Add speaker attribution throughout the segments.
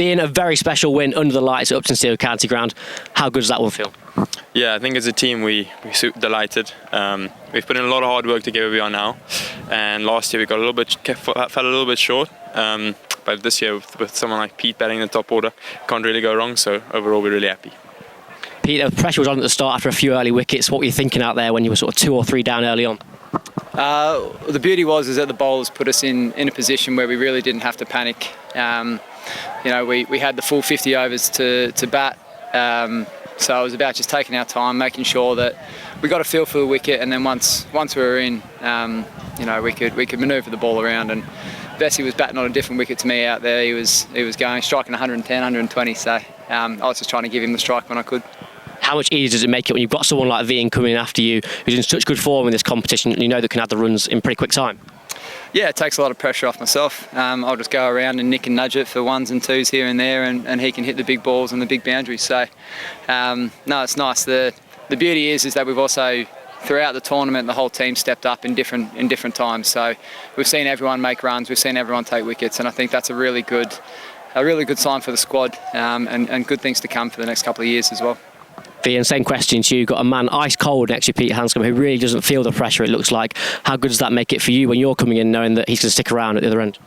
Speaker 1: Being a very special win under the lights at Upton Steel County Ground, how good does that one feel?
Speaker 2: Yeah, I think as a team we're delighted. We've put in a lot of hard work to get where we are now, and last year we got fell a little bit short. But this year with someone like Pete batting in the top order, can't really go wrong. So overall, we're really happy.
Speaker 1: Pete, the pressure was on at the start after a few early wickets. What were you thinking out there when you were sort of 2 or 3 down early on?
Speaker 3: The beauty is that the bowlers put us in a position where we really didn't have to panic. We had the full 50 overs to bat. So it was about just taking our time, making sure that we got a feel for the wicket, and then once we were in, we could manoeuvre the ball around. And Bessie was batting on a different wicket to me out there. He was striking 110, 120. So I was just trying to give him the strike when I could.
Speaker 1: How much easier does it make it when you've got someone like Wiaan coming in after you, who's in such good form in this competition, and you know that can add the runs in pretty quick time?
Speaker 3: Yeah, it takes a lot of pressure off myself. I'll just go around and nick and nudge it for ones and twos here and there, and he can hit the big balls and the big boundaries. So, no, it's nice. The beauty is that we've also, throughout the tournament, the whole team stepped up in different times. So we've seen everyone make runs, we've seen everyone take wickets, and I think that's a really good sign for the squad, and good things to come for the next couple of years as well.
Speaker 1: Wiaan, same question to you. You've got a man ice cold next to Pete Handscomb who really doesn't feel the pressure, it looks like. How good does that make it for you when you're coming in knowing that he's going to stick around at the other end?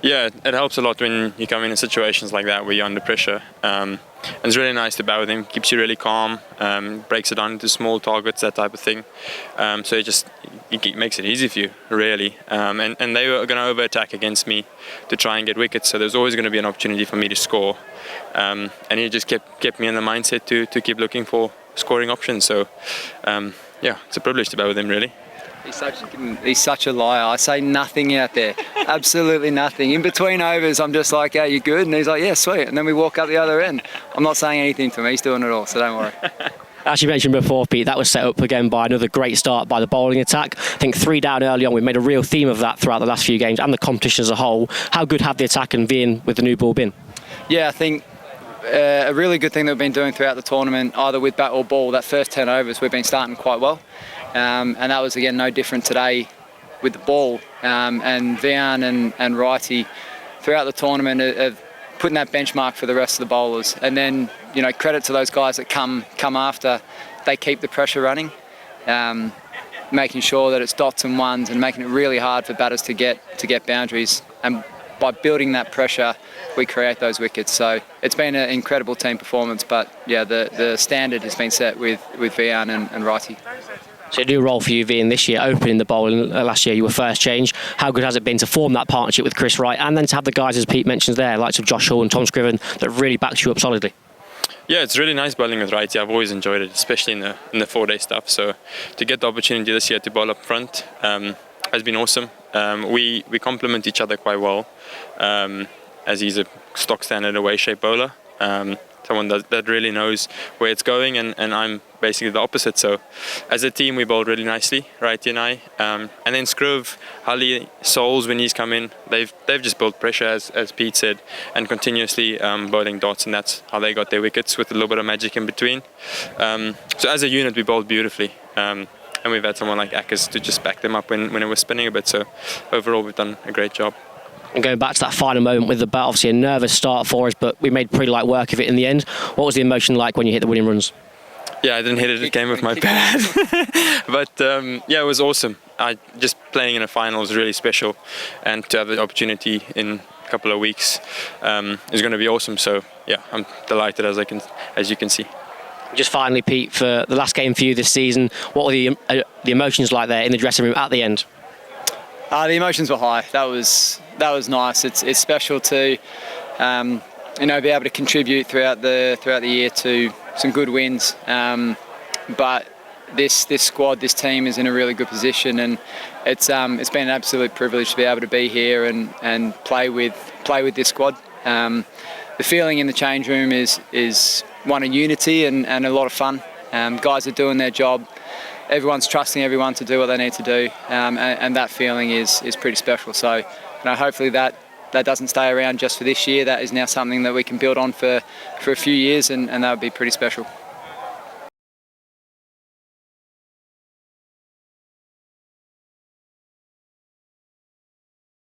Speaker 2: Yeah, it helps a lot when you come in situations like that where you're under pressure. And it's really nice to bat with him. Keeps you really calm, breaks it down into small targets, that type of thing. So it makes it easy for you, really. And they were going to over-attack against me to try and get wickets, so there's always going to be an opportunity for me to score. And he just kept me in the mindset to keep looking for scoring options. So, yeah, it's a privilege to bat with him, really.
Speaker 3: He's such a liar. I say nothing out there, absolutely nothing. In between overs, I'm just like, "Are you good?" And he's like, "Yeah, sweet." And then we walk up the other end. I'm not saying anything to him. He's doing it all, so don't worry.
Speaker 1: As you mentioned before, Pete, that was set up again by another great start by the bowling attack. I think 3 down early on. We've made a real theme of that throughout the last few games and the competition as a whole. How good have the attack and Wiaan with the new ball been?
Speaker 3: Yeah, I think a really good thing that we've been doing throughout the tournament, either with bat or ball, that first 10 overs, we've been starting quite well. And that was, again, no different today with the ball. And Wiaan and Righty, throughout the tournament, have putting that benchmark for the rest of the bowlers. And then, credit to those guys that come after. They keep the pressure running, making sure that it's dots and ones and making it really hard for batters to get boundaries. And by building that pressure, we create those wickets. So it's been an incredible team performance, but yeah, the standard has been set with Wiaan and Righty.
Speaker 1: So a new role for you, Wiaan, this year, opening the bowling. Last year you were first change. How good has it been to form that partnership with Chris Wright, and then to have the guys, as Pete mentions there, likes of Josh Hall and Tom Scriven, that really backs you up solidly? Yeah,
Speaker 2: it's really nice bowling with Righty. I've always enjoyed it, especially in the 4-day stuff. So to get the opportunity this year to bowl up front has been awesome. We complement each other quite well, as he's a stock standard away shape bowler. Someone that really knows where it's going, and I'm basically the opposite. So as a team we bowled really nicely, Righty and I, and then Scriv, Hully, Souls, when he's come in, they've just built pressure, as Pete said, and continuously bowling dots, and that's how they got their wickets, with a little bit of magic in between. So as a unit we bowled beautifully, and we've had someone like Ackers to just back them up when it was spinning a bit. So overall we've done a great job.
Speaker 1: And going back to that final moment with the bat, obviously a nervous start for us, but we made pretty light work of it in the end. What was the emotion like when you hit the winning runs?
Speaker 2: Yeah, I didn't hit it, it came with my pad. But yeah, it was awesome. Just playing in a final is really special, and to have the opportunity in a couple of weeks is going to be awesome. So yeah, I'm delighted, as you can see.
Speaker 1: Just finally, Pete, for the last game for you this season, what were the emotions like there in the dressing room at the end?
Speaker 3: The emotions were high. That was nice. It's special to be able to contribute throughout the year to some good wins. But this squad, this team is in a really good position, and it's been an absolute privilege to be able to be here and play with this squad. The feeling in the change room is one of unity and a lot of fun. Guys are doing their job. Everyone's trusting everyone to do what they need to do, and that feeling is pretty special. So, hopefully that doesn't stay around just for this year. That is now something that we can build on for a few years, and that would be pretty special.